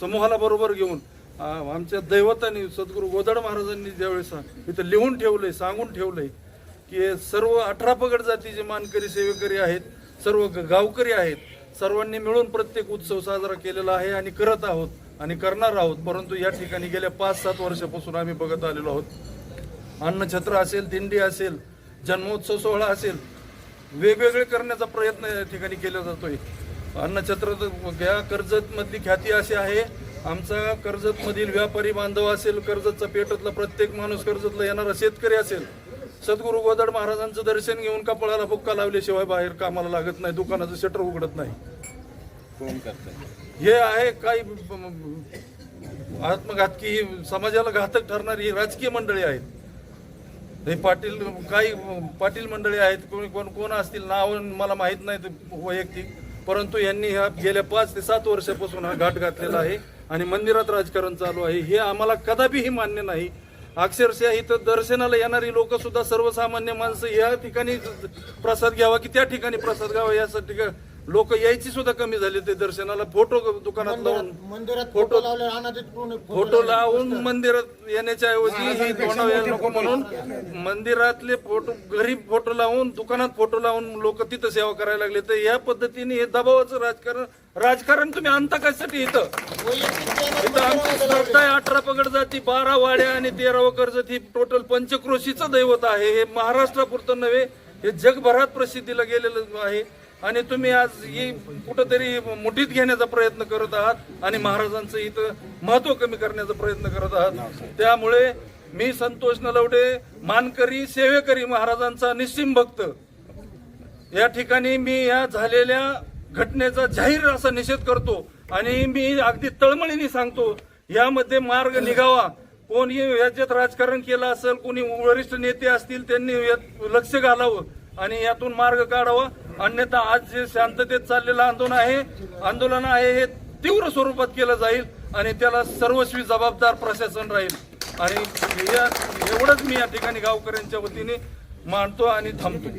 समूहाला बरोबर घेऊन आमच्या दैवतांनी सद्गुरू गोदड महाराजांनी ज्यावेळेस इथं लिहून ठेवलंय, सांगून ठेवलंय की सर्व 18 पगड जातीचे मानकरी सेवेकरी आहेत, सर्व गावकरी आहेत, सर्वांनी मिळून प्रत्येक उत्सव साजरा केलेला आहे आणि करत आहोत आणि करणार आहोत. परंतु या ठिकाणी गेल्या 5-7 वर्षापासून आम्ही बघत आलेलो आहोत. अन्नछत्र असेल, दिंडी असेल, जन्मोत्सव सोहळा असेल, वेगवेगळे करण्याचा प्रयत्न या ठिकाणी केला जातोय. अन्नछत्र घ्या, कर्जत मधली ख्याती अशी आहे, आमचा कर्जत मधील व्यापारी बांधव असेल, कर्जतचा पेठतला प्रत्येक माणूस, कर्जतला येणारा शेतकरी असेल, सद्गुरू गोदड महाराजांचं दर्शन घेऊन कपाळाला बुक्का लावल्याशिवाय बाहेर कामाला लागत नाही, दुकानाचं शटर उघडत नाही. कोण करतंय हे आहे काही आत्मघातकी, समाजाला घातक ठरणारी ही राजकीय मंडळी आहेत. हे काही पाटील मंडळी आहेत, कोण असतील नाव मला माहित नाही वैयक्तिक, परंतु यांनी ह्या गेल्या 5 ते 7 वर्षापासून हा घाट घातलेला आहे आणि मंदिरात राजकारण चालू आहे. हे आम्हाला कदापिही मान्य नाही. अक्षरशः इथं दर्शनाला येणारी लोक सुद्धा, सर्वसामान्य माणसं या ठिकाणी प्रसाद घ्यावा की त्या ठिकाणी प्रसाद घ्यावा यासाठी लोक यायची सुद्धा कमी झाली. ते दर्शनाला फोटो दुकानात लावून फोटो लावून मंदिरात येण्याच्या ऐवजी ही तोंडावर नको म्हणून मंदिरातले फोटो घरी फोटो लावून, दुकानात फोटो लावून लोक तिथं सेवा करायला लागले. तर या पद्धतीने हे दबावाचं राजकारण तुम्ही आणता कशासाठी? इथं आमची संस्था आहे 18 पगड जाती, 12 वाड्या आणि 13 कर्जत, ही टोटल पंचक्रोशीचं दैवत आहे. हे महाराष्ट्रापुरतं नव्हे, हे जगभरात प्रसिद्धीला गेलेलं आहे. आणि तुम्ही आज ही कुठंतरी मुठीत घेण्याचा प्रयत्न करत आहात आणि महाराजांचं इथं महत्व कमी करण्याचा प्रयत्न करत आहात. त्यामुळे मी संतोष नलवडे, मानकरी सेवेकरी महाराजांचा निस्सीम भक्त, या ठिकाणी मी या झालेल्या घटनेचा जाहीर असा निषेध करतो आणि मी अगदी तळमळीने सांगतो, यामध्ये मार्ग निघावा. कोणी याच्यात राजकारण केलं असेल, कोणी वरिष्ठ नेते असतील, त्यांनी यात लक्ष घालावं आणि यातून मार्ग काढावा. अन्यथा आज जे शांततेत चाललेलं आंदोलन आहे हे तीव्र स्वरूपात केलं जाईल आणि त्याला सर्वस्वी जबाबदार प्रशासन राहील. आणि एवढंच मी या ठिकाणी गावकऱ्यांच्या वतीने मानतो आणि थांबतो.